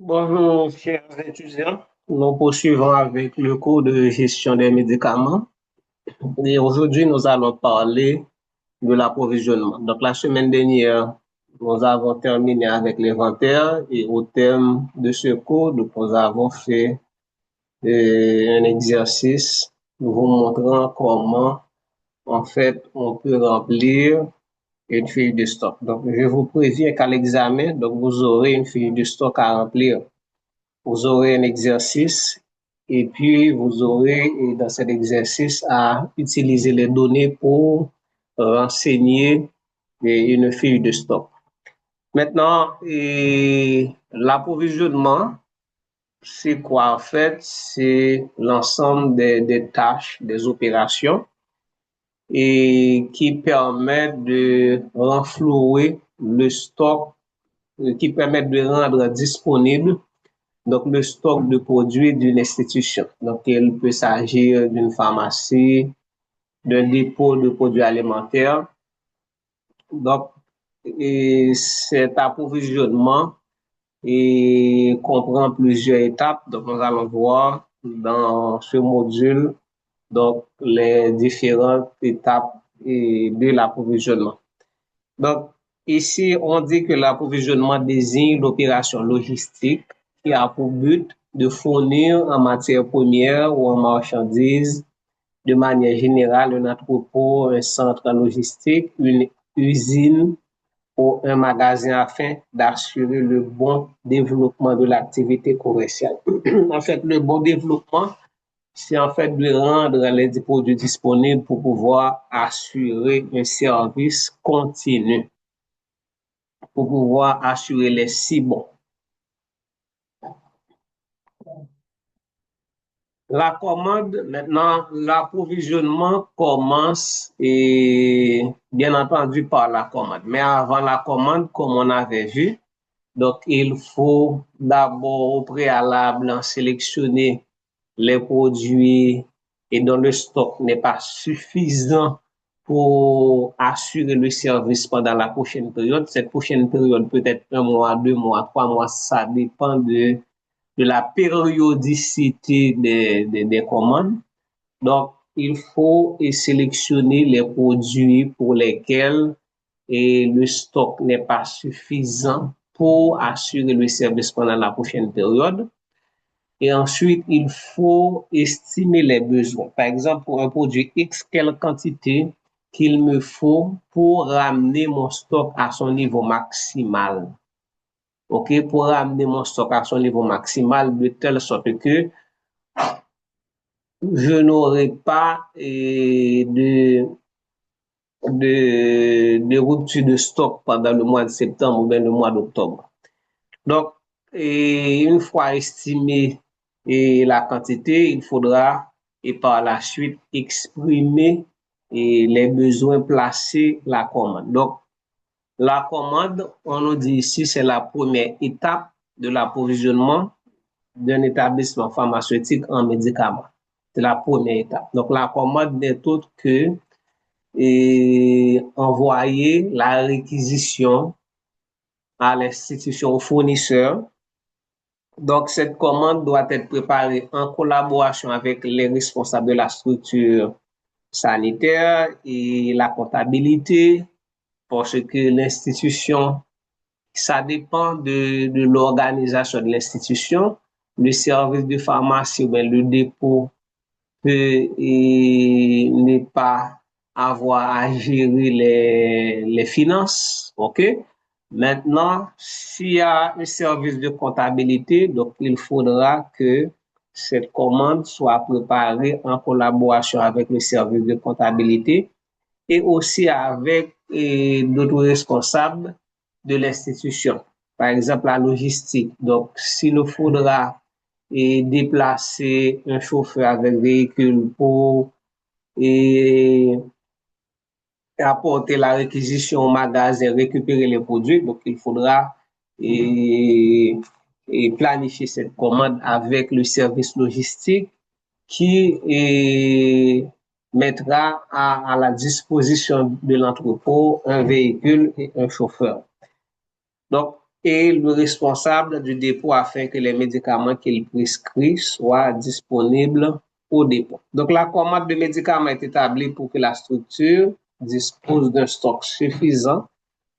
Bonjour, chers étudiants. Nous poursuivons avec le cours de gestion des médicaments. Et aujourd'hui, nous allons parler de l'approvisionnement. Donc, la semaine dernière, nous avons terminé avec l'inventaire et au terme de ce cours, nous avons fait un exercice vous montrant comment, en fait, on peut remplir une feuille de stock. Donc, je vous préviens qu'à l'examen, donc, vous aurez une feuille de stock à remplir. Vous aurez un exercice et puis vous aurez dans cet exercice à utiliser les données pour renseigner une feuille de stock. Maintenant, l'approvisionnement, c'est quoi en fait? C'est l'ensemble des tâches, des opérations et qui permettent de renflouer le stock, qui permettent de rendre disponible donc le stock de produits d'une institution. Donc, il peut s'agir d'une pharmacie, d'un dépôt de produits alimentaires. Donc, cet approvisionnement comprend plusieurs étapes. Donc, nous allons voir dans ce module donc, les différentes étapes de l'approvisionnement. Donc, ici, on dit que l'approvisionnement désigne l'opération logistique qui a pour but de fournir en matière première ou en marchandises de manière générale un entrepôt, un centre logistique, une usine ou un magasin afin d'assurer le bon développement de l'activité commerciale. En fait, le bon développement, c'est en fait de rendre les produits disponibles pour pouvoir assurer un service continu, pour pouvoir assurer les cibles. La commande, maintenant, l'approvisionnement commence et bien entendu par la commande. Mais avant la commande, comme on avait vu, donc il faut d'abord au préalable sélectionner les produits et dont le stock n'est pas suffisant pour assurer le service pendant la prochaine période. Cette prochaine période peut être 1 mois, 2 mois, 3 mois, ça dépend de la périodicité des commandes. Donc, il faut sélectionner les produits pour lesquels le stock n'est pas suffisant pour assurer le service pendant la prochaine période. Et ensuite, il faut estimer les besoins. Par exemple, pour un produit X, quelle quantité qu'il me faut pour ramener mon stock à son niveau maximal. OK, pour ramener mon stock à son niveau maximal de telle sorte que je n'aurai pas de rupture de stock pendant le mois de septembre ou bien le mois d'octobre. Donc, une fois estimé la quantité, il faudra par la suite exprimer les besoins, placer la commande. Donc, la commande, on nous dit ici, c'est la première étape de l'approvisionnement d'un établissement pharmaceutique en médicaments. C'est la première étape. Donc, la commande n'est autre que envoyer la réquisition à l'institution, au fournisseur. Donc, cette commande doit être préparée en collaboration avec les responsables de la structure sanitaire et la comptabilité, parce que l'institution, ça dépend de l'organisation de l'institution. Le service de pharmacie ou bien le dépôt peut ne pas avoir à gérer les finances, OK? Maintenant, s'il y a un service de comptabilité, donc il faudra que cette commande soit préparée en collaboration avec le service de comptabilité et aussi avec d'autres responsables de l'institution. Par exemple, la logistique. Donc, s'il faudra déplacer un chauffeur avec véhicule pour apporter la réquisition au magasin, récupérer les produits, donc il faudra planifier cette commande avec le service logistique qui mettra à la disposition de l'entrepôt un véhicule et un chauffeur. Donc, est le responsable du dépôt afin que les médicaments qu'il prescrit soient disponibles au dépôt. Donc, la commande de médicaments est établie pour que la structure dispose d'un stock suffisant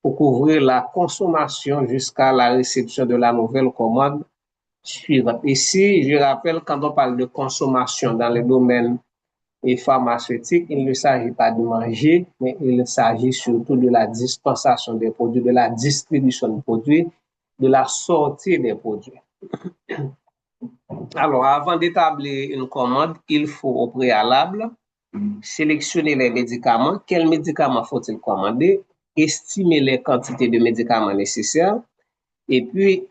pour couvrir la consommation jusqu'à la réception de la nouvelle commande suivante. Ici, je rappelle, quand on parle de consommation dans les domaines pharmaceutiques, il ne s'agit pas de manger, mais il s'agit surtout de la dispensation des produits, de la distribution des produits, de la sortie des produits. Alors, avant d'établir une commande, il faut au préalable sélectionner les médicaments. Quels médicaments faut-il commander? Estimer les quantités de médicaments nécessaires. Et puis,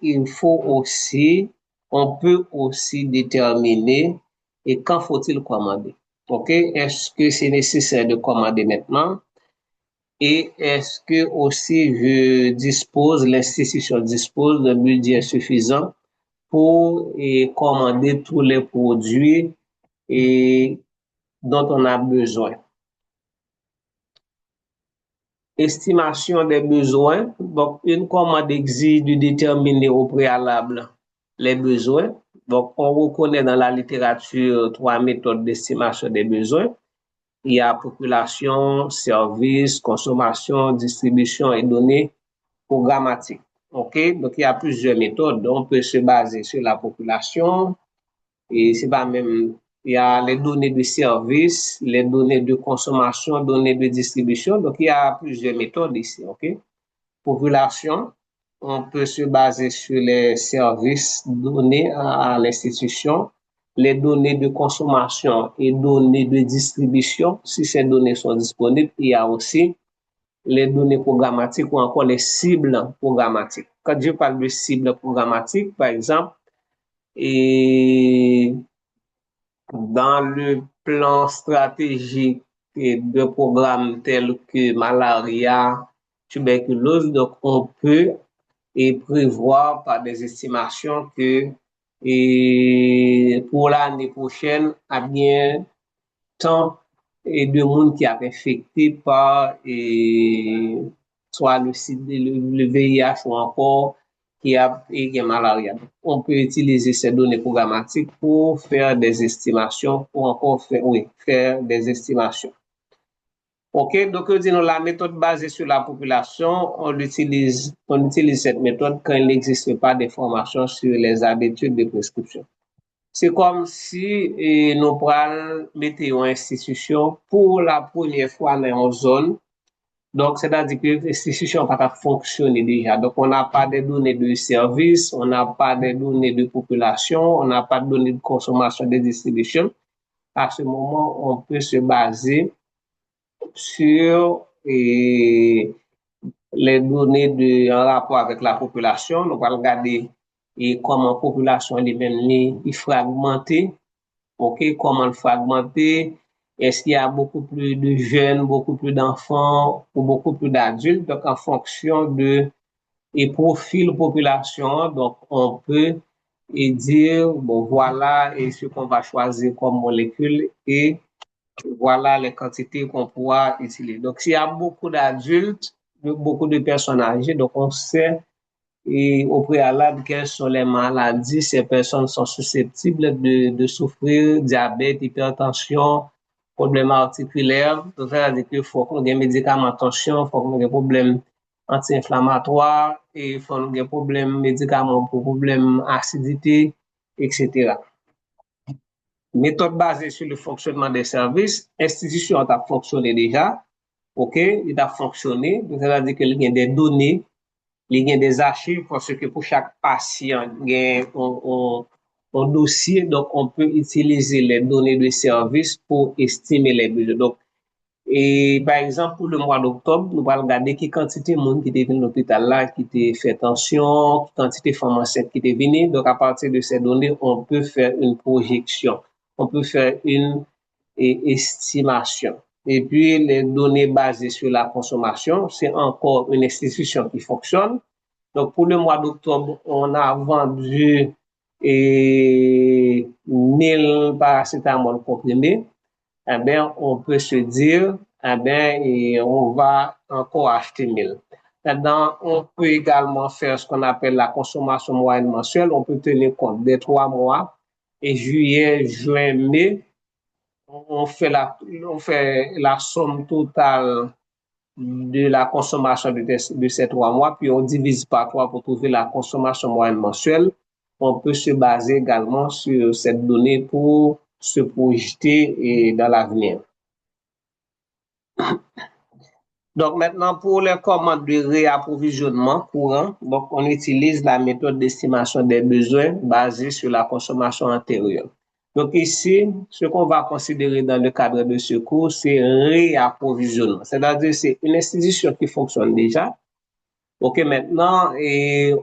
on peut aussi déterminer et quand faut-il commander. OK? Est-ce que c'est nécessaire de commander maintenant? Et est-ce que aussi l'institution dispose d'un budget suffisant pour commander tous les produits dont on a besoin? Estimation des besoins. Donc, une commande exige de déterminer au préalable les besoins. Donc, on reconnaît dans la littérature 3 méthodes d'estimation des besoins. Il y a population, service, consommation, distribution et données programmatiques. OK? Donc, il y a plusieurs méthodes. On peut se baser sur la population et c'est pas même, il y a les données de service, les données de consommation, données de distribution. Donc, il y a plusieurs méthodes ici. OK? Population, on peut se baser sur les services donnés à l'institution, les données de consommation et données de distribution, si ces données sont disponibles. Il y a aussi les données programmatiques ou encore les cibles programmatiques. Quand je parle de cibles programmatiques, par exemple, et dans le plan stratégique de programmes tels que malaria, tuberculose, donc on peut prévoir par des estimations que pour l'année prochaine, à bien tant de monde qui a été infecté par soit le VIH ou encore qui a malaria. On peut utiliser ces données programmatiques pour faire des estimations, pour encore faire des estimations. OK, donc disons la méthode basée sur la population, on utilise cette méthode quand il n'existe pas d'informations sur les habitudes de prescription. C'est comme si nous prenons une institution pour la première fois dans une zone. Donc, c'est-à-dire que l'institution n'a pas fonctionné déjà. Donc, on n'a pas de données de service, on n'a pas de données de population, on n'a pas de données de consommation, de distribution. À ce moment, on peut se baser sur les données en rapport avec la population. On va regarder comment la population est fragmentée. OK, comment fragmenter? Est-ce qu'il y a beaucoup plus de jeunes, beaucoup plus d'enfants ou beaucoup plus d'adultes? Donc, en fonction de profil population, donc on peut dire, bon, voilà ce qu'on va choisir comme molécule et voilà les quantités qu'on pourra utiliser. Donc, s'il y a beaucoup d'adultes, beaucoup de personnes âgées, donc on sait au préalable quelles sont les maladies ces personnes sont susceptibles de souffrir, diabète, hypertension, problèmes articulaires. Donc, ça veut dire qu'il faut qu'on ait des médicaments tension, il faut qu'on ait des problèmes anti-inflammatoires, et il faut qu'on ait des problèmes médicaments pour problèmes acidité, etc. Méthode basée sur le fonctionnement des services, institution a fonctionné déjà, OK, il a fonctionné, c'est-à-dire qu'il y a des données, il y a des archives parce que pour chaque patient, il y a un dossier, donc on peut utiliser les données de service pour estimer les besoins. Donc, par exemple, pour le mois d'octobre, nous allons regarder quelle quantité de monde qui était venu à l'hôpital là, qui était fait tension, quantité de femmes enceintes qui était venue. Donc, à partir de ces données, on peut faire une projection. On peut faire une estimation. Et puis, les données basées sur la consommation, c'est encore une institution qui fonctionne. Donc, pour le mois d'octobre, on a vendu 1000 paracétamol comprimés. Eh bien, on peut se dire, eh bien, on va encore acheter 1000. Maintenant, on peut également faire ce qu'on appelle la consommation moyenne mensuelle. On peut tenir compte des 3 mois et juillet, juin, mai. On fait la somme totale de la consommation de ces 3 mois, puis on divise par 3 pour trouver la consommation moyenne mensuelle. On peut se baser également sur cette donnée pour se projeter dans l'avenir. Donc maintenant, pour les commandes de réapprovisionnement courant, donc on utilise la méthode d'estimation des besoins basée sur la consommation antérieure. Donc ici, ce qu'on va considérer dans le cadre de secours, c'est réapprovisionnement. C'est-à-dire c'est une institution qui fonctionne déjà. Ok, maintenant,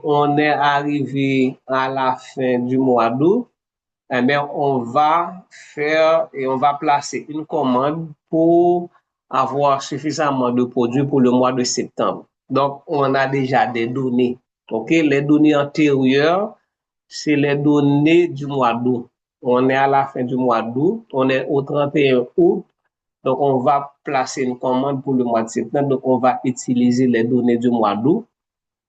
on est arrivé à la fin du mois d'août. Eh bien, on va placer une commande pour avoir suffisamment de produits pour le mois de septembre. Donc, on a déjà des données. Ok, les données antérieures, c'est les données du mois d'août. On est à la fin du mois d'août, on est au 31 août. Donc, on va placer une commande pour le mois de septembre. Donc, on va utiliser les données du mois d'août.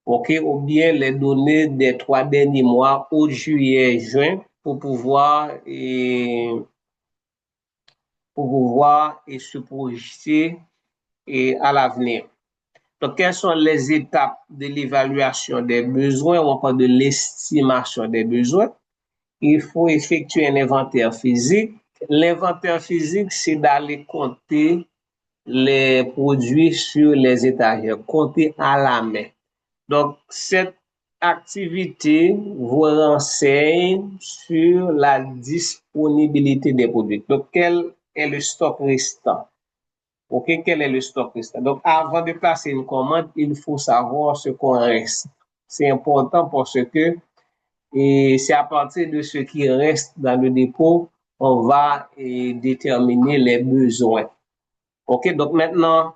Ok, ou bien les données des 3 derniers mois, août, juillet, juin, pour pouvoir se projeter à l'avenir. Donc, quelles sont les étapes de l'évaluation des besoins ou encore de l'estimation des besoins? Il faut effectuer un inventaire physique. L'inventaire physique, c'est d'aller compter les produits sur les étagères, compter à la main. Donc, cette activité vous renseigne sur la disponibilité des produits. Donc, quel est le stock restant? Ok, quel est le stock restant? Donc, avant de placer une commande, il faut savoir ce qu'on reste. C'est important parce que c'est à partir de ce qui reste dans le dépôt, on va déterminer les besoins. Ok, donc maintenant,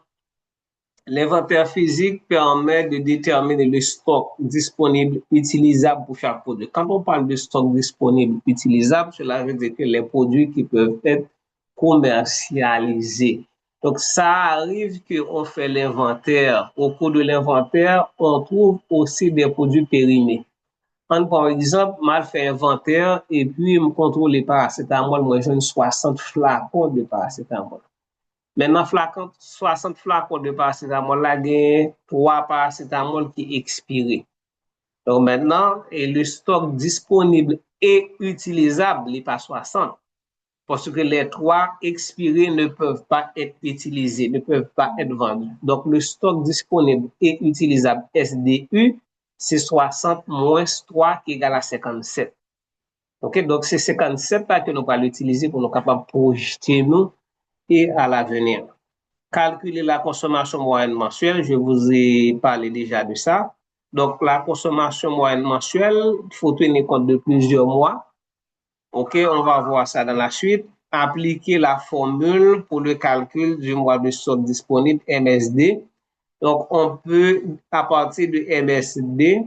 l'inventaire physique permet de déterminer le stock disponible utilisable pour chaque produit. Quand on parle de stock disponible utilisable, cela veut dire que les produits qui peuvent être commercialisés. Donc, ça arrive qu'on fait l'inventaire. Au cours de l'inventaire, on trouve aussi des produits périmés. Par exemple, mal fait inventaire et puis me contrôle les paracétamol, moi j'ai 60 flacons de paracétamol. Maintenant, 60 flacons de paracétamol, là, il y a 3 paracétamol qui expirent. Donc maintenant, le stock disponible et utilisable n'est pas 60. Parce que les 3 expirés ne peuvent pas être utilisés, ne peuvent pas être vendus. Donc, le stock disponible et utilisable SDU, c'est 60 moins 3 qui égale à 57. Ok, donc c'est 57 que nous allons utiliser pour nous capables de projeter nous et à l'avenir. Calculer la consommation moyenne mensuelle, je vous ai parlé déjà de ça. Donc, la consommation moyenne mensuelle, il faut tenir compte de plusieurs mois. Ok, on va voir ça dans la suite. Appliquer la formule pour le calcul du mois de stock disponible, MSD. Donc, on peut, à partir de MSD,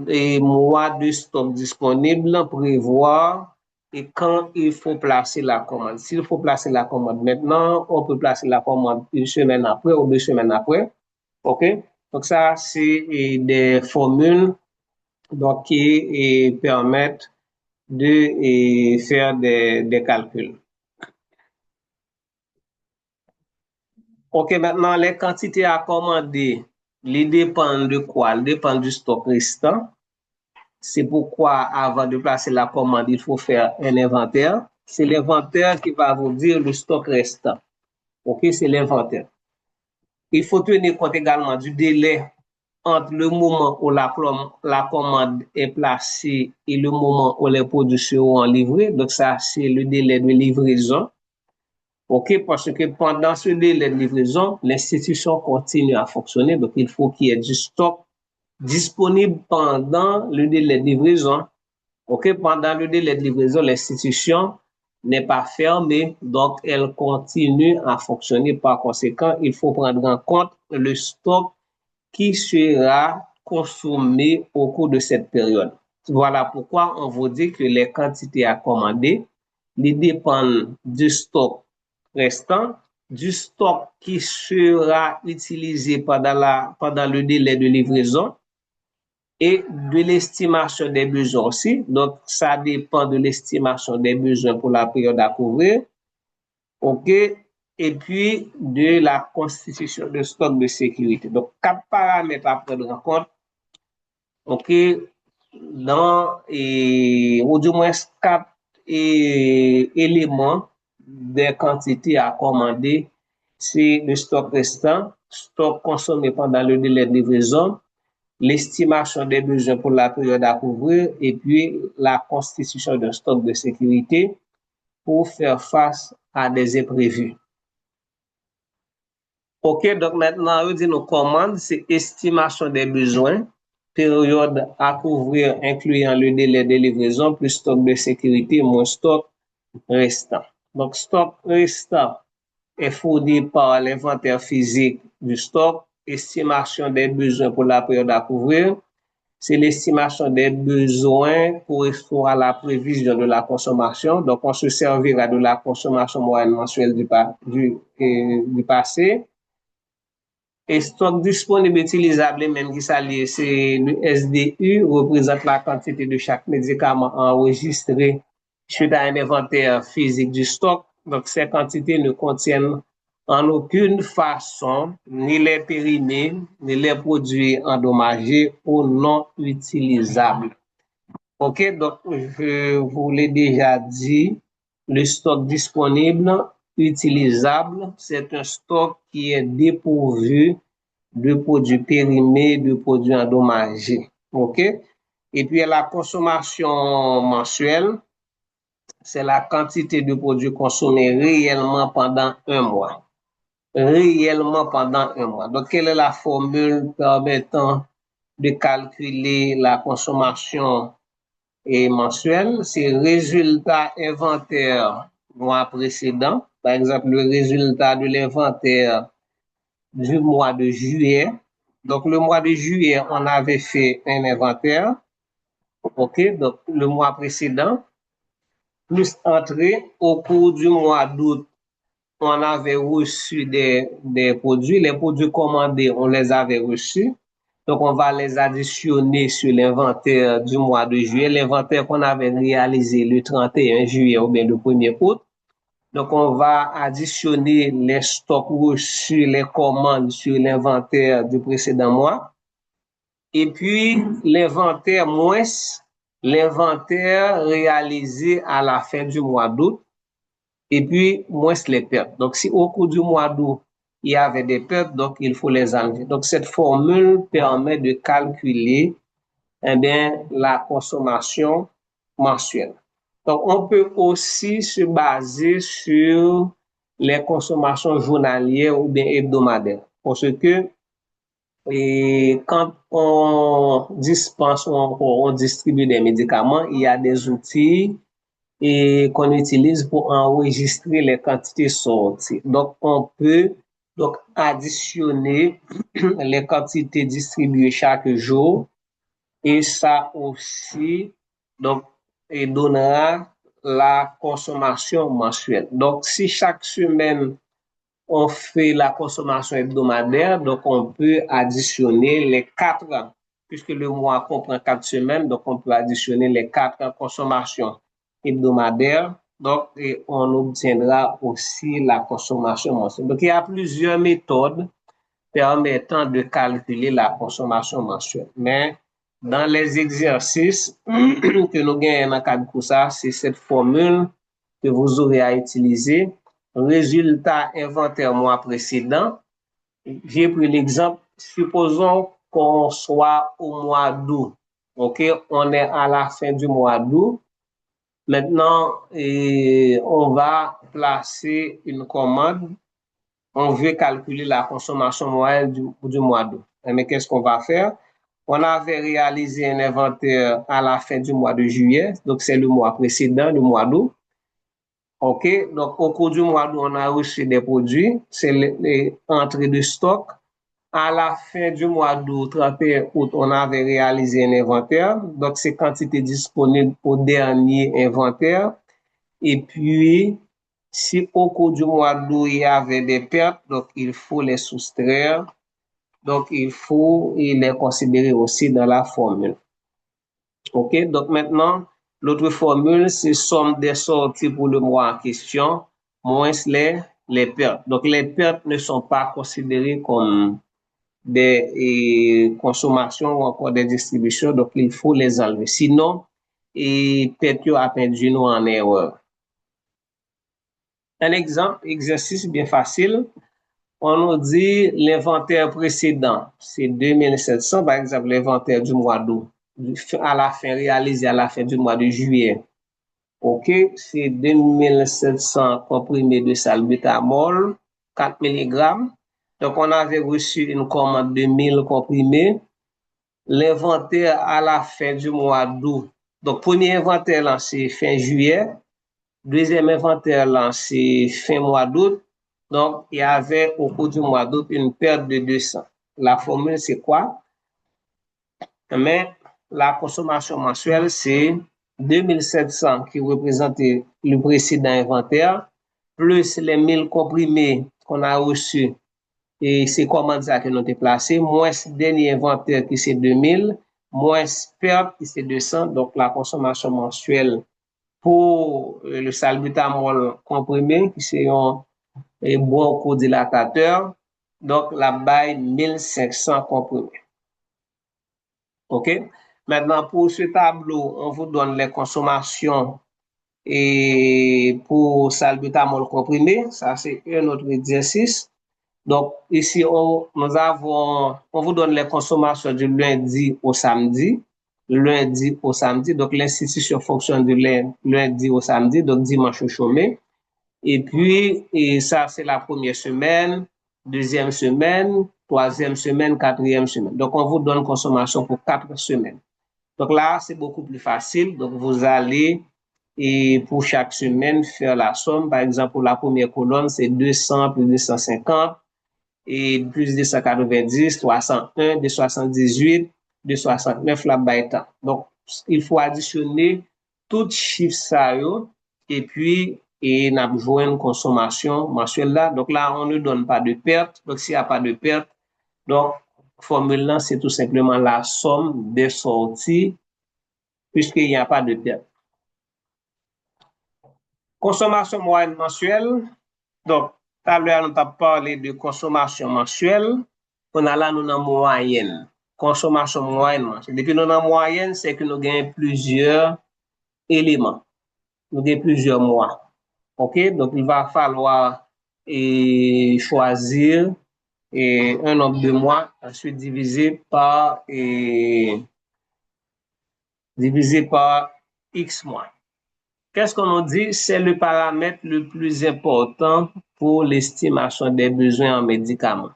les mois de stock disponible, prévoir et quand il faut placer la commande. S'il faut placer la commande maintenant, on peut placer la commande une semaine après ou 2 semaines après. OK? Donc, ça, c'est des formules donc, qui permettent de faire des calculs. OK, maintenant, les quantités à commander, les dépendent de quoi? Elles dépendent du stock restant. C'est pourquoi, avant de placer la commande, il faut faire un inventaire. C'est l'inventaire qui va vous dire le stock restant. OK, c'est l'inventaire. Il faut tenir compte également du délai entre le moment où la commande est placée et le moment où les produits seront livrés. Donc, ça, c'est le délai de livraison. OK, parce que pendant ce délai de livraison, l'institution continue à fonctionner. Donc, il faut qu'il y ait du stock disponible pendant le délai de livraison. OK, pendant le délai de livraison, l'institution n'est pas fermée, donc elle continue à fonctionner. Par conséquent, il faut prendre en compte le stock qui sera consommé au cours de cette période. Voilà pourquoi on vous dit que les quantités à commander dépendent du stock restant du stock qui sera utilisé pendant le délai de livraison et de l'estimation des besoins aussi. Donc, ça dépend de l'estimation des besoins pour la période à couvrir. OK? Et puis, de la constitution de stock de sécurité. Donc, 4 paramètres à prendre en compte. OK? Ou du moins 4 éléments des quantités à commander. C'est le stock restant, stock consommé pendant le délai de livraison, l'estimation des besoins pour la période à couvrir et puis la constitution d'un stock de sécurité pour faire face à des imprévus. OK, donc maintenant, on dit nos commandes, c'est estimation des besoins, période à couvrir incluant le délai de livraison, plus stock de sécurité, moins stock restant. Donc, stock restant est fourni par l'inventaire physique du stock, estimation des besoins pour la période à couvrir. C'est l'estimation des besoins correspond à la prévision de la consommation. Donc, on se servira de la consommation moyenne mensuelle du passé. Et stock disponible utilisable, même qui s'allie, c'est le SDU, représente la quantité de chaque médicament enregistré suite à un inventaire physique du stock. Donc, ces quantités ne contiennent en aucune façon ni les périmés, ni les produits endommagés ou non utilisables. OK, donc je vous l'ai déjà dit, le stock disponible, utilisable, c'est un stock qui est dépourvu de produits périmés, de produits endommagés. OK? Et puis la consommation mensuelle, c'est la quantité de produits consommés réellement pendant un mois. Réellement pendant un mois. Donc, quelle est la formule permettant de calculer la consommation mensuelle? C'est résultat inventaire mois précédent. Par exemple, le résultat de l'inventaire du mois de juillet. Donc, le mois de juillet, on avait fait un inventaire. OK, donc le mois précédent, plus entrée au cours du mois d'août, on avait reçu des produits. Les produits commandés, on les avait reçus. Donc, on va les additionner sur l'inventaire du mois de juillet, l'inventaire qu'on avait réalisé le 31 juillet ou bien le 1er août. Donc, on va additionner les stocks reçus, les commandes sur l'inventaire du précédent mois. Et puis, l'inventaire moins l'inventaire réalisé à la fin du mois d'août. Et puis, moins les pertes. Donc, si au cours du mois d'août, il y avait des pertes, donc il faut les enlever. Donc, cette formule permet de calculer la consommation mensuelle. Donc, on peut aussi se baser sur les consommations journalières ou bien hebdomadaires. Parce que quand on dispense ou on distribue des médicaments, il y a des outils qu'on utilise pour enregistrer les quantités sorties. Donc, on peut additionner les quantités distribuées chaque jour et ça aussi donnera la consommation mensuelle. Donc, si chaque semaine, on fait la consommation hebdomadaire, donc on peut additionner les 4 ans, puisque le mois comprend 4 semaines, donc on peut additionner les 4 consommations hebdomadaires, donc et on obtiendra aussi la consommation mensuelle. Donc, il y a plusieurs méthodes permettant de calculer la consommation mensuelle. Mais dans les exercices que nous gagnons dans le cadre de ça, c'est cette formule que vous aurez à utiliser. Résultat inventaire mois précédent. J'ai pris l'exemple, supposons qu'on soit au mois d'août. OK, on est à la fin du mois d'août. Maintenant, on va placer une commande. On veut calculer la consommation moyenne du mois d'août. Mais qu'est-ce qu'on va faire? On avait réalisé un inventaire à la fin du mois de juillet, donc c'est le mois précédent, le mois d'août. OK, donc au cours du mois d'août, on a reçu des produits, c'est les entrées de stock. À la fin du mois d'août, 31 août, on avait réalisé un inventaire, donc c'est quantité disponible au dernier inventaire. Et puis, Si au cours du mois d'août, il y avait des pertes, donc il faut les soustraire. Donc, il faut les considérer aussi dans la formule. OK? Donc, maintenant, l'autre formule, c'est somme des sorties pour le mois en question, moins les pertes. Donc, les pertes ne sont pas considérées comme des consommations ou encore des distributions, donc il faut les enlever. Sinon, peut-être a perdu nous en erreur. Un exemple, exercice bien facile. On nous dit l'inventaire précédent, c'est 2700, par exemple, l'inventaire du mois d'août, à la fin, réalisé à la fin du mois de juillet. OK, c'est 2700 comprimés de salbutamol, 4 mg. Donc, on avait reçu une commande de 1000 comprimés. L'inventaire à la fin du mois d'août. Donc, premier inventaire, là, c'est fin juillet. Deuxième inventaire, là, c'est fin mois d'août. Donc, il y avait au cours du mois d'août une perte de 200. La formule, c'est quoi? Mais la consommation mensuelle, c'est 2700 qui représentait le précédent inventaire, plus les 1000 comprimés qu'on a reçus et c'est commandes ça que nous avons placé, moins dernier inventaire qui c'est 2000, moins perte qui c'est 200, donc la consommation mensuelle pour le salbutamol comprimé, qui c'est un bronchodilatateur, donc la baille 1500 comprimés. OK? Maintenant, pour ce tableau, on vous donne les consommations et pour salbutamol comprimé, ça c'est un autre exercice. Donc, ici, on vous donne les consommations du lundi au samedi. Lundi au samedi. Donc, l'institution fonctionne du lundi au samedi, donc dimanche au chômé. Et puis, ça, c'est la première semaine, deuxième semaine, troisième semaine, quatrième semaine. Donc, on vous donne consommation pour 4 semaines. Donc là, c'est beaucoup plus facile. Donc, vous allez, et pour chaque semaine, faire la somme. Par exemple, pour la première colonne, c'est 200 plus 250 et plus 290, 301, 278, 269 la baïta. Donc, il faut additionner tout chiffre ça et puis et n'a besoin une consommation mensuelle là. Donc là, on ne donne pas de perte. Donc, s'il n'y a pas de perte, donc, formule là, c'est tout simplement la somme des sorties puisqu'il n'y a pas de perte. Consommation moyenne mensuelle. Donc, tout à l'heure, nous avons parlé de consommation mensuelle. On a là, nous avons moyenne. Consommation moyenne. Depuis nous avons moyenne, c'est que nous gagnons plusieurs éléments. Nous gagnons plusieurs mois. OK? Donc, il va falloir choisir un nombre de mois, ensuite divisé par X mois. Qu'est-ce qu'on nous dit? C'est le paramètre le plus important pour l'estimation des besoins en médicaments.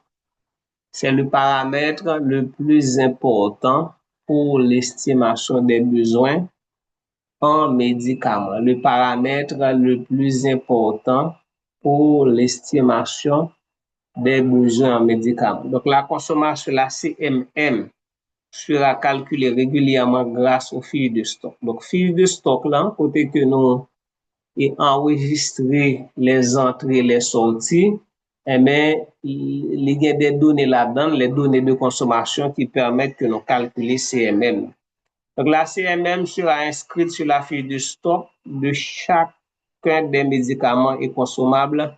C'est le paramètre le plus important pour l'estimation des besoins en médicaments. Le paramètre le plus important pour l'estimation des besoins en médicaments. Donc, la consommation, la CMM, sera calculée régulièrement grâce aux fiches de stock. Donc, fiches de stock, là, côté que nous et enregistrer les entrées, les sorties, mais il y a des données là-dedans, les données de consommation qui permettent que nous calculer CMM. Donc la CMM sera inscrite sur la fiche de stock de chacun des médicaments et consommables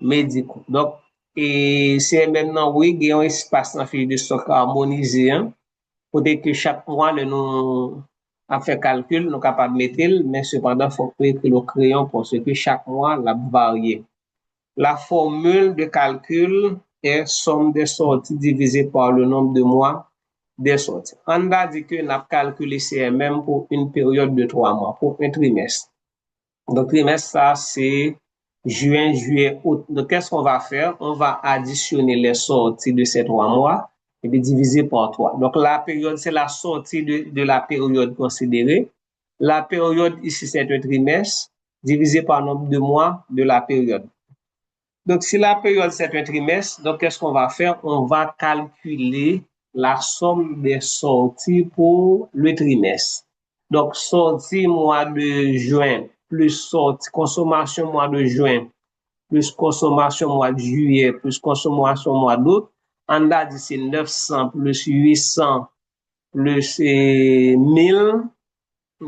médicaux. Donc, et CMM, non, oui, il y a un espace dans la fiche de stock harmonisé, hein, pour que chaque mois, nous a fait calcul, nous sommes capables de mettre, mais cependant, il faut que le crayon parce que chaque mois, la varié. La formule de calcul est somme des sorties divisée par le nombre de mois des sorties. On a dit que nous avons calculé CMM pour une période de 3 mois, pour un trimestre. Donc, trimestre, ça, c'est juin, juillet, août. Donc, qu'est-ce qu'on va faire? On va additionner les sorties de ces 3 mois et puis diviser par 3. Donc, la période, c'est la sortie de la période considérée. La période, ici, c'est un trimestre, divisé par le nombre de mois de la période. Donc, si la période, c'est un trimestre, donc, qu'est-ce qu'on va faire? On va calculer la somme des sorties pour le trimestre. Donc, sortie mois de juin, plus sortie consommation mois de juin, plus consommation mois de juillet, plus consommation mois d'août, on a dit c'est 900 plus 800 plus 1000,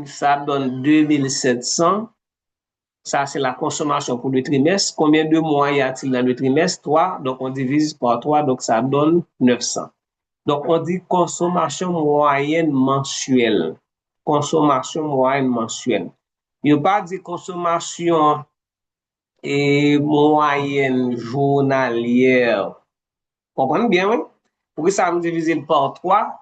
ça donne 2700. Ça, c'est la consommation pour le trimestre. Combien de mois y a-t-il dans le trimestre? 3. Donc, on divise par 3, donc ça donne 900. Donc, on dit consommation moyenne mensuelle. Consommation moyenne mensuelle. Il n'y a pas dit consommation moyenne journalière. Comprenez bien, oui? Pour que ça me divise par 3,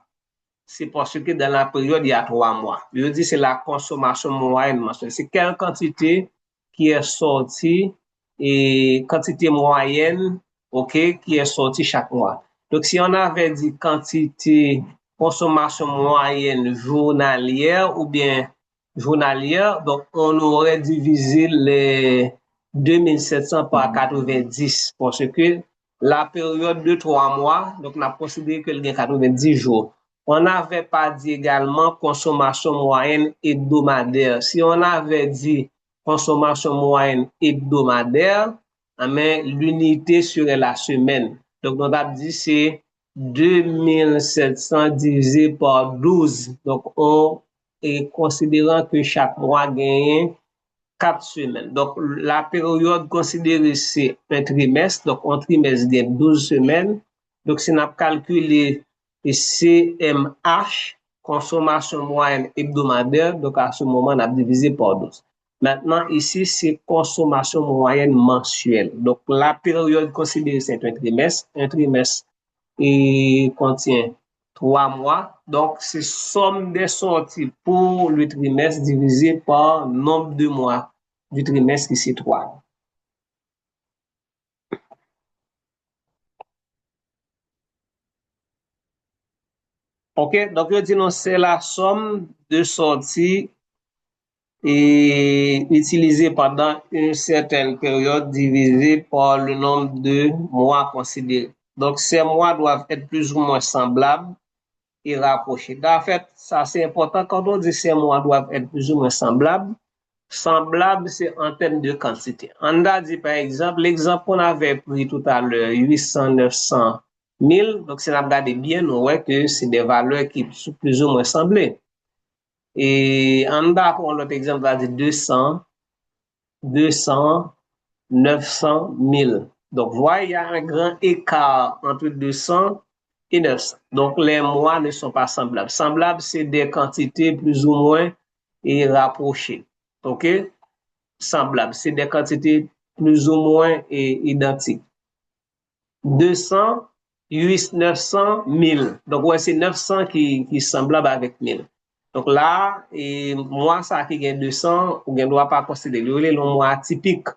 c'est parce que dans la période, il y a 3 mois. Je dis c'est la consommation moyenne mensuelle. C'est quelle quantité qui est sortie et quantité moyenne, OK, qui est sortie chaque mois. Donc, si on avait dit quantité consommation moyenne journalière ou bien journalière, donc on aurait divisé les 2700 par 90 parce que la période de 3 mois, donc on a considéré que il y a 90 jours. On n'avait pas dit également consommation moyenne hebdomadaire. Si on avait dit consommation moyenne hebdomadaire, mais l'unité serait la semaine. Donc, on a dit c'est 2700 divisé par 12. Donc, on est considérant que chaque mois gagne 4 semaines. Donc, la période considérée, c'est un trimestre. Donc, un trimestre gagne 12 semaines. Donc, si on a calculé CMH, consommation moyenne hebdomadaire, donc à ce moment, on a divisé par 12. Maintenant, ici, c'est consommation moyenne mensuelle. Donc, la période considérée, c'est un trimestre. Un trimestre contient 3 mois. Donc, c'est somme des sorties pour le trimestre divisé par nombre de mois du trimestre qui c'est 3. OK, donc je dis non, c'est la somme de sorties et utilisé pendant une certaine période divisé par le nombre de mois considérés. Donc, ces mois doivent être plus ou moins semblables et rapprochés. En fait, ça c'est important. Quand on dit ces mois doivent être plus ou moins semblables, semblable, c'est en termes de quantité. On a dit, par exemple, l'exemple qu'on avait pris tout à l'heure, 800, 900, 1000. Donc, si on a regardé bien, on voit que c'est des valeurs qui sont plus ou moins semblées. Et en bas, pour l'autre exemple, on a dit 200, 200, 900, 1000. Donc, vous voyez, il y a un grand écart entre 200 et 900. Donc, les mois ne sont pas semblables. Semblables, c'est des quantités plus ou moins et rapprochées. OK? Semblables, c'est des quantités plus ou moins identiques. 200, 8, 900, 1000. Donc, ouais, c'est 900 qui est semblable avec 1000. Donc là, et moi, ça qui gagne 200, ou ne doit pas considérer le mois atypique.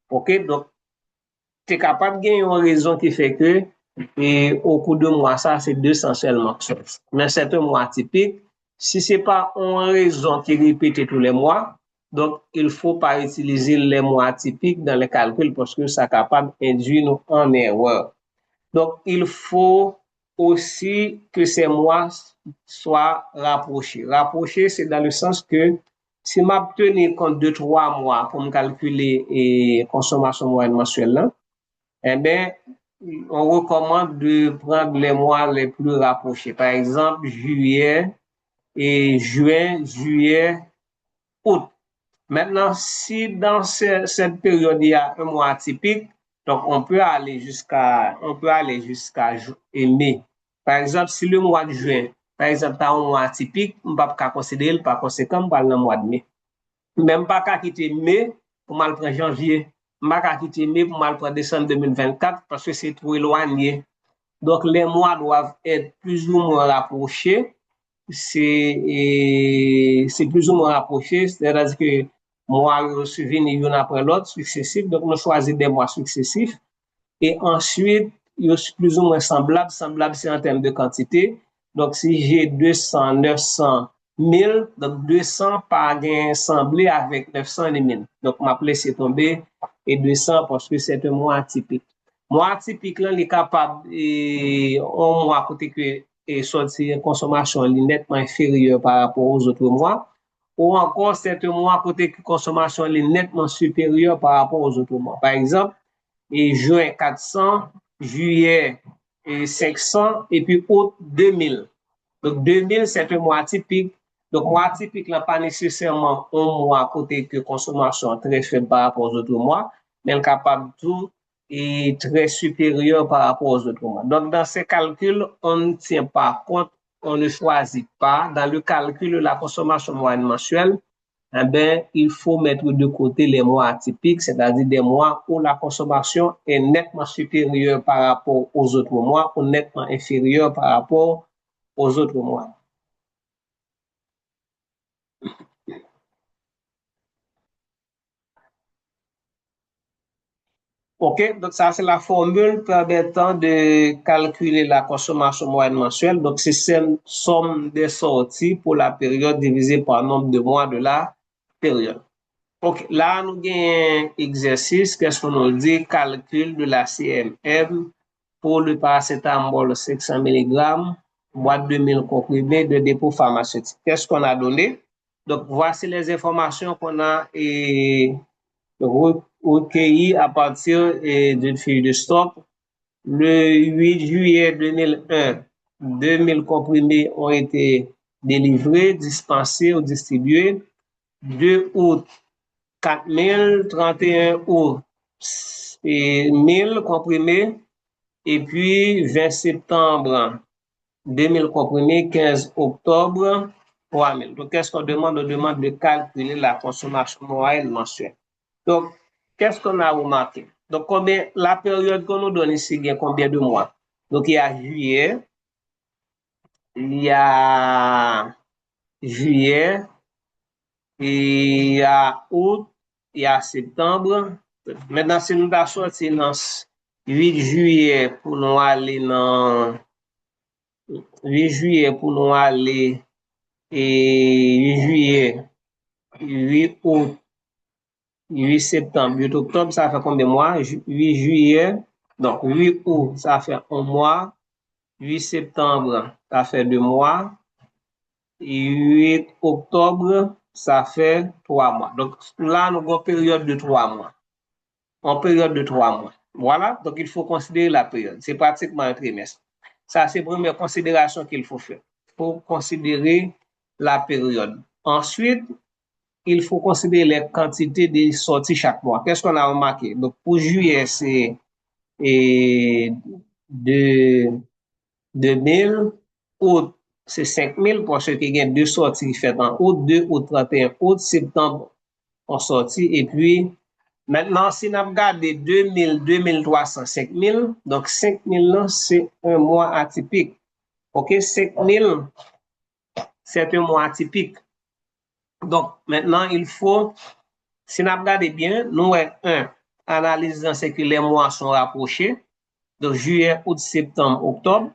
OK? Donc, tu es capable de gagner une raison qui fait que, et au cours de mois, ça, c'est 200 seulement. Mais c'est un mois atypique. Si ce n'est pas une raison qui est répétée tous les mois, donc il ne faut pas utiliser les mois atypiques dans les calculs parce que ça est capable d'induire nous en erreur. Donc, il faut aussi que ces mois soient rapprochés. Rapprochés, c'est dans le sens que si je tenir compte de 3 mois pour me calculer la consommation moyenne mensuelle, là, eh bien, on recommande de prendre les mois les plus rapprochés. Par exemple, juillet et juin, juillet, août. Maintenant, si dans cette période, il y a un mois atypique, donc on peut aller jusqu'à mai. Par exemple, si le mois de juin, par exemple, tu as un mois atypique, on ne peut pas considérer, par conséquent, on va le mois de mai. Même pas qu'à quitter mai pour mal prendre janvier. Pas qu'à quitter mai pour mal prendre décembre 2024 parce que c'est trop éloigné. Donc, les mois doivent être plus ou moins rapprochés. C'est plus ou moins rapproché. C'est-à-dire que mois suivent l'un après l'autre, successifs. Donc, on choisit des mois successifs. Et ensuite, ils sont plus ou moins semblables. Semblables, c'est en termes de quantité. Donc, si j'ai 200, 900, 1000, donc 200 pas bien semblé avec 900 et 1000. Donc, on m'a laissé tomber et 200 parce que c'est un mois atypique. Mois atypique, là, il est capable, un mois côté que et sortir une consommation nettement inférieure par rapport aux autres mois, ou encore c'est un mois côté que consommation est nettement supérieure par rapport aux autres mois. Par exemple, et juin 400, juillet 500 et puis août 2000. Donc 2000 c'est un mois atypique. Donc mois atypique là pas nécessairement un mois à côté que consommation très faible par rapport aux autres mois, mais capable tout et très supérieur par rapport aux autres mois. Donc dans ces calculs, on ne tient pas compte, on ne choisit pas dans le calcul de la consommation moyenne mensuelle. Eh bien, il faut mettre de côté les mois atypiques, c'est-à-dire des mois où la consommation est nettement supérieure par rapport aux autres mois ou nettement inférieure par rapport aux autres mois. OK, donc ça, c'est la formule permettant de calculer la consommation moyenne mensuelle. Donc, c'est cette somme des sorties pour la période divisée par le nombre de mois de la période. OK, là, nous avons un exercice, qu'est-ce qu'on nous dit? Calcul de la CMM pour le paracétamol 500 mg, boîte 2000 comprimés de dépôt pharmaceutique. Qu'est-ce qu'on a donné? Donc, voici les informations qu'on a recueillies à partir d'une fiche de stock. Le 8 juillet 2001, 2000 comprimés ont été délivrés, dispensés ou distribués. 2 août, 4000, 31 août, 1000 comprimés. Et puis 20 septembre, 2000 comprimés, 15 octobre, 3000. Donc, qu'est-ce qu'on demande? On demande de calculer la consommation moyenne mensuelle. Donc, qu'est-ce qu'on a remarqué? Donc, combien, la période qu'on nous donne ici, il y a combien de mois? Donc, il y a juillet, il y a juillet, il y a août, il y a septembre. Maintenant, si nous avons sorti dans 8 juillet pour nous aller dans 8 juillet pour nous aller et 8 juillet, 8 août, 8 septembre, 8 octobre, ça fait combien de mois? 8 juillet, donc 8 août, ça fait un mois. 8 septembre, ça fait 2 mois. Et 8 octobre, ça fait 3 mois. Donc là, nous avons une période de 3 mois. En période de 3 mois. Voilà, donc il faut considérer la période. C'est pratiquement un trimestre. Ça, c'est la première considération qu'il faut faire. Il faut considérer la période. Ensuite, il faut considérer les quantités de sorties chaque mois. Qu'est-ce qu'on a remarqué? Donc, pour juillet, c'est de 2000. Août, c'est 5000 parce qu'il y a deux sorties faites en août, 2 août, 31 août, septembre, on sortit. Et puis, maintenant, si nous regardons 2000, 2300, 5000, donc 5000, c'est un mois atypique. OK, 5000, c'est un mois atypique. Donc, maintenant, il faut, si nous regardons bien, nous avons analysant c'est que les mois sont rapprochés, donc juillet, août, septembre, octobre.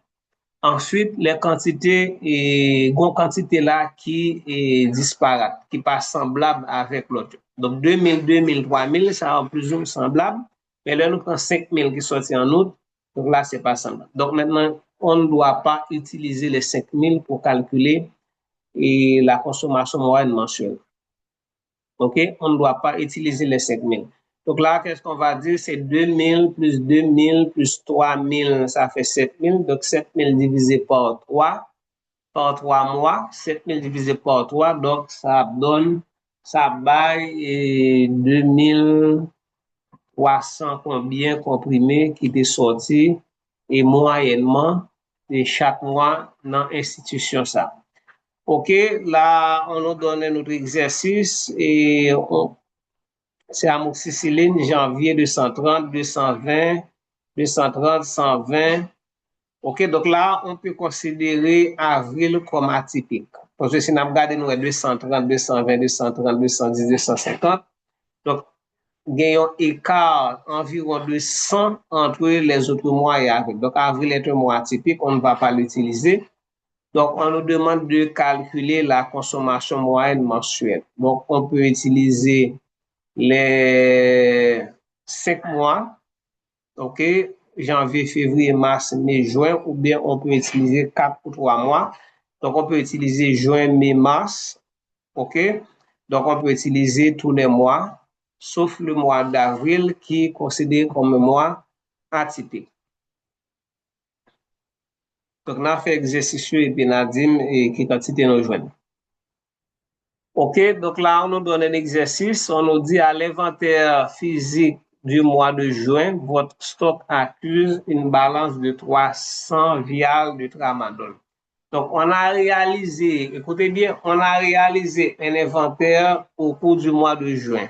Ensuite, les quantités, et quantité là qui est disparate, qui pas semblable avec l'autre. Donc, 2000, 2000, 3000, ça va plus ou moins semblable. Mais là, nous prenons 5000 qui sortent en août. Donc là, c'est pas semblable. Donc maintenant, on ne doit pas utiliser les 5000 pour calculer et la consommation moyenne mensuelle. OK? On ne doit pas utiliser les 5000. Donc là, qu'est-ce qu'on va dire? C'est 2000 plus 2000 plus 3000, ça fait 7000. Donc 7000 divisé par 3 mois. 7000 divisé par 3, donc ça donne, ça baille 2300 combien comprimés qui étaient sortis et moyennement de chaque mois dans l'institution ça. OK, là, on nous donne notre exercice et c'est amoxicilline, janvier 230, 220, 230, 120. OK, donc là, on peut considérer avril comme atypique. Parce que si on regarde, nous avons 230, 220, 230, 210, 250. Donc, il y a un écart environ de 100 entre les autres mois et avril. Donc, avril est un mois atypique, on ne va pas l'utiliser. Donc, on nous demande de calculer la consommation moyenne mensuelle. Donc, on peut utiliser les 5 mois, OK, janvier, février, mars, mai, juin, ou bien on peut utiliser 4 ou 3 mois. Donc, on peut utiliser juin, mai, mars, OK. Donc, on peut utiliser tous les mois. sauf le mois d'avril qui est considéré comme un mois atypique. Donc, on a fait exercice et puis on a dit qui quantité nous joignent. OK, donc là, on nous donne un exercice. On nous dit à l'inventaire physique du mois de juin, votre stock accuse une balance de 300 viales de tramadol. Donc, on a réalisé, écoutez bien, on a réalisé un inventaire au cours du mois de juin.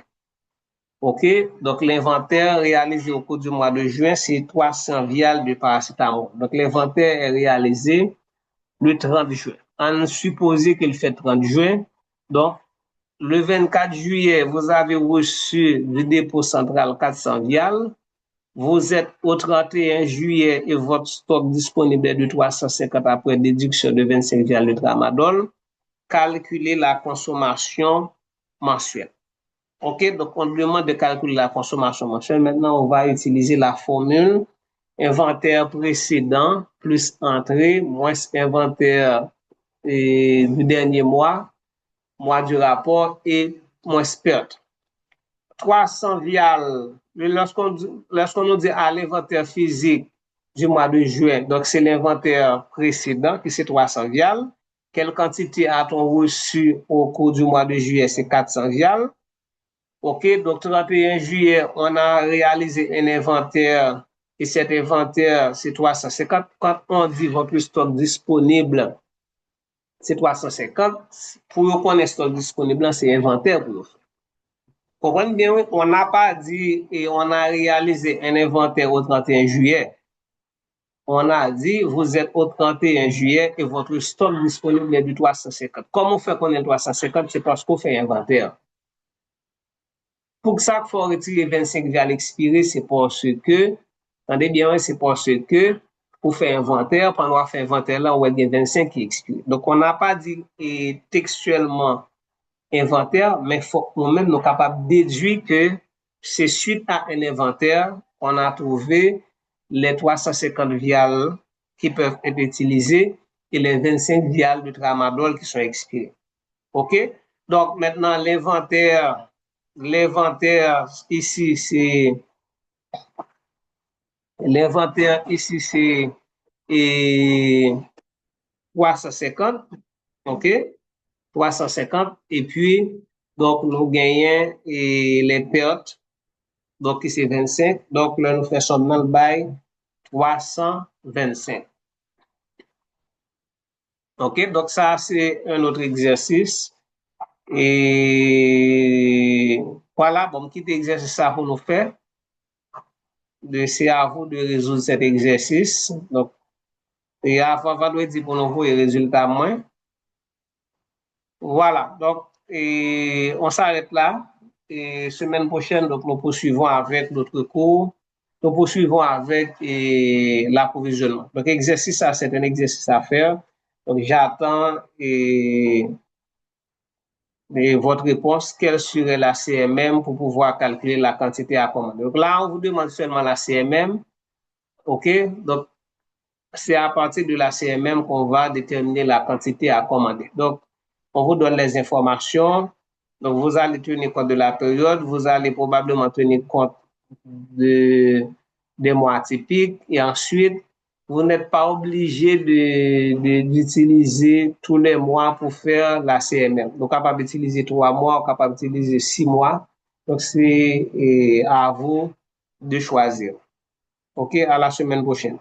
OK, donc l'inventaire réalisé au cours du mois de juin, c'est 300 viales de paracétamol. Donc, l'inventaire est réalisé le 30 juin. On suppose qu'il fait 30 juin. Donc, le 24 juillet, vous avez reçu du dépôt central 400 viales. Vous êtes au 31 juillet et votre stock disponible est de 350 après déduction de 25 viales de tramadol. Calculez la consommation mensuelle. OK, donc on demande de calculer la consommation mensuelle. Maintenant, on va utiliser la formule inventaire précédent plus entrée moins inventaire du dernier mois du rapport et moins perte. 300 viales, lorsqu'on nous dit à l'inventaire physique du mois de juin, donc c'est l'inventaire précédent qui c'est 300 viales. Quelle quantité a-t-on reçu au cours du mois de juillet? C'est 400 viales. OK, donc 31 juillet, on a réalisé un inventaire et cet inventaire, c'est 350. Quand on dit votre stock disponible, c'est 350. Pour connaître stock disponible, c'est inventaire pour vous. Comprenez bien, oui? On n'a pas dit et on a réalisé un inventaire au 31 juillet. On a dit, vous êtes au 31 juillet et votre stock disponible est du 350. Comment on fait qu'on ait 350? C'est parce qu'on fait inventaire. Pour ça qu'il faut retirer 25 viales expirées, c'est parce que, attendez bien, c'est parce que, pour faire inventaire, pendant qu'on fait inventaire là, on a 25 qui expirent. Donc, on n'a pas dit textuellement inventaire, mais faut nous-mêmes nous capables de déduire que c'est suite à un inventaire qu'on a trouvé les 350 viales qui peuvent être utilisées et les 25 viales de tramadol qui sont expirées. OK? Donc, maintenant, l'inventaire ici, c'est 350. OK? 350 et puis donc nous gagnons les pertes donc c'est 25 donc là nous faisons le bail 325. OK, donc ça c'est un autre exercice et voilà, bon quitte exercice ça pour nous faire. C'est à vous de résoudre cet exercice. Donc et avant de dire pour nous voir les résultats moins. Voilà, donc on s'arrête là. Et semaine prochaine, donc, nous poursuivons avec notre cours. Nous poursuivons avec l'approvisionnement. Donc, exercice, ça, c'est un exercice à faire. Donc, j'attends votre réponse. Quelle serait la CMM pour pouvoir calculer la quantité à commander? Donc, là, on vous demande seulement la CMM. OK? Donc, c'est à partir de la CMM qu'on va déterminer la quantité à commander. Donc, on vous donne les informations. Donc, vous allez tenir compte de la période. Vous allez probablement tenir compte des mois atypiques. Et ensuite, vous n'êtes pas obligé d'utiliser tous les mois pour faire la CMM. Donc, capable d'utiliser 3 mois, capable d'utiliser 6 mois. Donc, c'est à vous de choisir. OK, à la semaine prochaine.